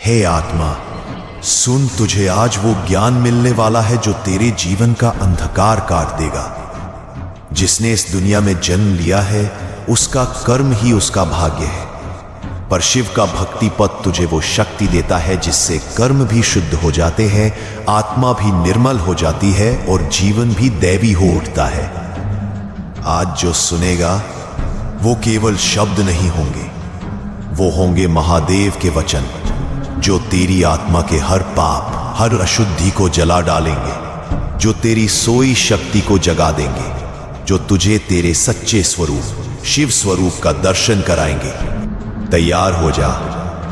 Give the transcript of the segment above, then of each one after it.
हे आत्मा, सुन, तुझे आज वो ज्ञान मिलने वाला है जो तेरे जीवन का अंधकार काट देगा। जिसने इस दुनिया में जन्म लिया है उसका कर्म ही उसका भाग्य है, पर शिव का भक्ति पद तुझे वो शक्ति देता है जिससे कर्म भी शुद्ध हो जाते हैं, आत्मा भी निर्मल हो जाती है और जीवन भी दैवी हो उठता है। आज जो सुनेगा वो केवल शब्द नहीं होंगे, वो होंगे महादेव के वचन जो तेरी आत्मा के हर पाप, हर अशुद्धि को जला डालेंगे, जो तेरी सोई शक्ति को जगा देंगे, जो तुझे तेरे सच्चे स्वरूप शिव स्वरूप का दर्शन कराएंगे। तैयार हो जा,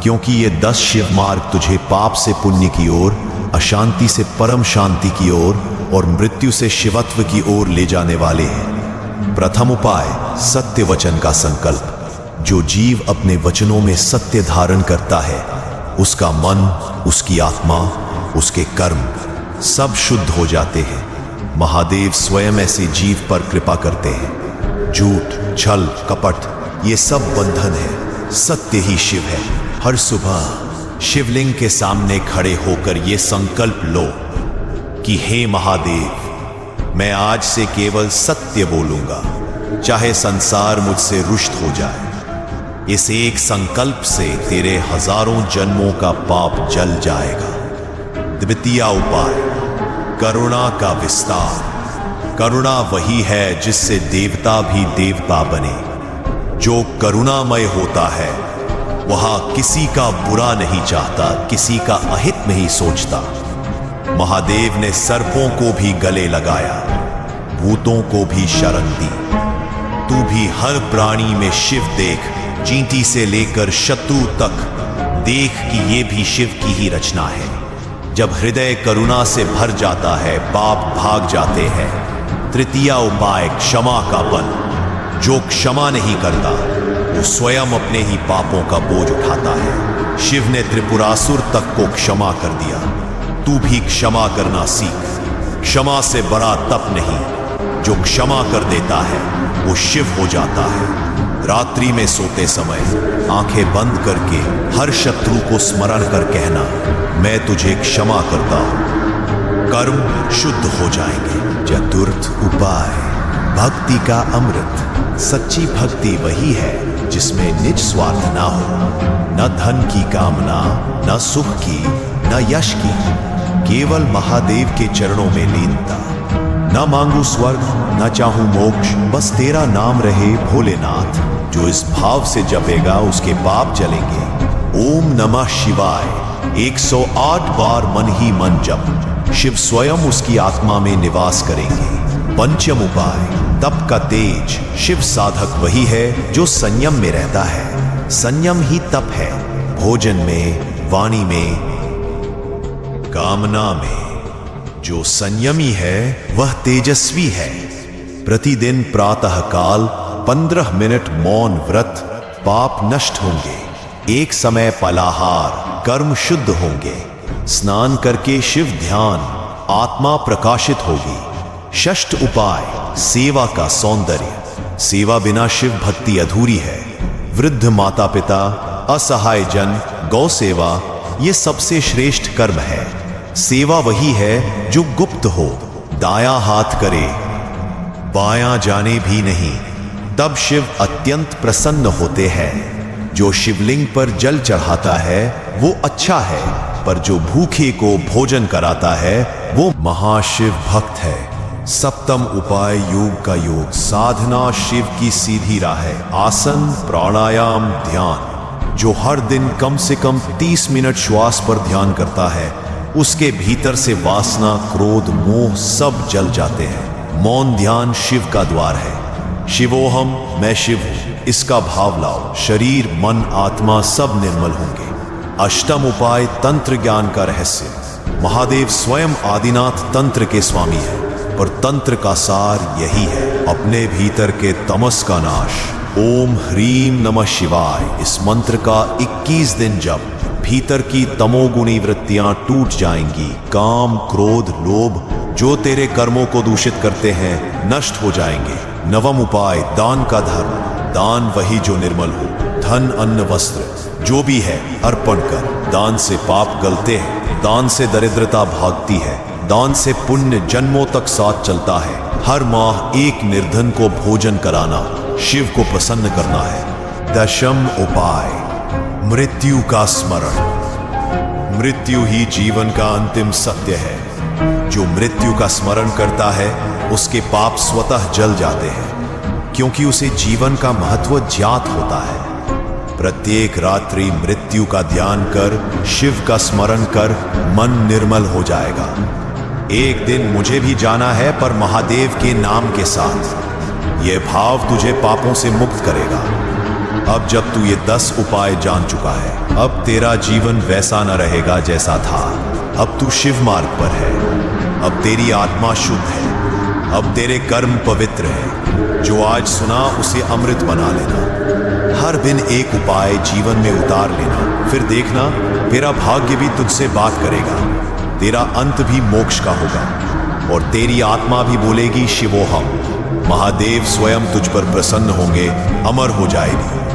क्योंकि ये 10 शिव मार्ग तुझे पाप से पुण्य की ओर, अशांति से परम शांति की ओर और मृत्यु से शिवत्व की ओर ले जाने वाले हैं। प्रथम उपाय, सत्य वचन का संकल्प। जो जीव अपने वचनों में सत्य धारण करता है उसका मन, उसकी आत्मा, उसके कर्म सब शुद्ध हो जाते हैं। महादेव स्वयं ऐसे जीव पर कृपा करते हैं। झूठ, छल, कपट ये सब बंधन है, सत्य ही शिव है। हर सुबह शिवलिंग के सामने खड़े होकर ये संकल्प लो कि हे महादेव, मैं आज से केवल सत्य बोलूंगा, चाहे संसार मुझसे रुष्ट हो जाए। इस एक संकल्प से तेरे हजारों जन्मों का पाप जल जाएगा। द्वितीय उपाय, करुणा का विस्तार। करुणा वही है जिससे देवता भी देवता बने। जो करुणामय होता है वह किसी का बुरा नहीं चाहता, किसी का अहित नहीं सोचता। महादेव ने सर्पों को भी गले लगाया, भूतों को भी शरण दी। तू भी हर प्राणी में शिव देख, चींटी से लेकर शत्रु तक देख कि ये भी शिव की ही रचना है। जब हृदय करुणा से भर जाता है, पाप भाग जाते हैं। तृतीय उपाय, क्षमा का बल। जो क्षमा नहीं करता वो स्वयं अपने ही पापों का बोझ उठाता है। शिव ने त्रिपुरासुर तक को क्षमा कर दिया। तू भी क्षमा करना सीख। क्षमा से बड़ा तप नहीं, जो क्षमा कर देता है वो शिव हो जाता है। रात्रि में सोते समय आंखें बंद करके हर शत्रु को स्मरण कर कहना, मैं तुझे क्षमा करता हूं, कर्म शुद्ध हो जाएंगे। चतुर्थ उपाय, भक्ति का अमृत। सच्ची भक्ति वही है जिसमें निज स्वार्थ ना हो, न धन की कामना, न सुख की, न यश की, केवल महादेव के चरणों में लीनता। न मांगू स्वर्ग, न चाहूं मोक्ष, बस तेरा नाम रहे भोलेनाथ। जो इस भाव से जपेगा उसके पाप जलेंगे। ओम नमः शिवाय 108 बार मन ही मन जप। शिव स्वयं उसकी आत्मा में निवास करेंगे। पंचम उपाय, तप का तेज। शिव साधक वही है जो संयम में रहता है। संयम ही तप है। भोजन में, वाणी में, कामना में जो संयमी है वह तेजस्वी है। प्रतिदिन प्रातः काल 15 मिनट मौन व्रत, पाप नष्ट होंगे। एक समय फलाहार, कर्म शुद्ध होंगे। स्नान करके शिव ध्यान, आत्मा प्रकाशित होगी। षष्ठ उपाय, सेवा का सौंदर्य। सेवा बिना शिव भक्ति अधूरी है। वृद्ध माता पिता, असहाय जन, गौ सेवा ये सबसे श्रेष्ठ कर्म है। सेवा वही है जो गुप्त हो, दायां हाथ करे, बायां जाने भी नहीं, तब शिव अत्यंत प्रसन्न होते हैं। जो शिवलिंग पर जल चढ़ाता है वो अच्छा है, पर जो भूखे को भोजन कराता है वो महाशिव भक्त है। सप्तम उपाय, योग का योग। साधना शिव की सीधी राह है। आसन, प्राणायाम, ध्यान। जो हर दिन कम से कम 30 मिनट श्वास पर ध्यान करता है उसके भीतर से वासना, क्रोध, मोह सब जल जाते हैं। मौन ध्यान शिव का द्वार है। शिवोहम, मैं शिव हूं, इसका भाव लाओ। शरीर, मन, आत्मा सब निर्मल होंगे। अष्टम उपाय, तंत्र ज्ञान का रहस्य। महादेव स्वयं आदिनाथ तंत्र के स्वामी है, पर तंत्र का सार यही है, अपने भीतर के तमस का नाश। ओम ह्रीम नमः शिवाय इस मंत्र का 21 दिन जप, भीतर की तमोगुणी वृत्तियां टूट जाएंगी। काम, क्रोध, लोभ जो तेरे कर्मों को दूषित करते हैं नष्ट हो जाएंगे। नवम उपाय, दान का धर्म। दान वही जो निर्मल हो। धन, अन्न, वस्त्र जो भी है अर्पण कर। दान से पाप गलते हैं, दान से दरिद्रता भागती है, दान से पुण्य जन्मों तक साथ चलता है। हर माह एक निर्धन को भोजन कराना शिव को प्रसन्न करना है। दशम उपाय, मृत्यु का स्मरण। मृत्यु ही जीवन का अंतिम सत्य है। जो मृत्यु का स्मरण करता है उसके पाप स्वतः जल जाते हैं, क्योंकि उसे जीवन का महत्व ज्ञात होता है। प्रत्येक रात्रि मृत्यु का ध्यान कर, शिव का स्मरण कर, मन निर्मल हो जाएगा। एक दिन मुझे भी जाना है, पर महादेव के नाम के साथ। यह भाव तुझे पापों से मुक्त करेगा। अब जब तू ये 10 उपाय जान चुका है, अब तेरा जीवन वैसा न रहेगा जैसा था। अब तू शिव मार्ग पर है। अब तेरी आत्मा शुद्ध है। अब तेरे कर्म पवित्र है। जो आज सुना उसे अमृत बना लेना। हर दिन एक उपाय जीवन में उतार लेना, फिर देखना तेरा भाग्य भी तुझसे बात करेगा। तेरा अंत भी मोक्ष का होगा और तेरी आत्मा भी बोलेगी शिवोहम। महादेव स्वयं तुझ पर प्रसन्न होंगे, अमर हो जाएगी।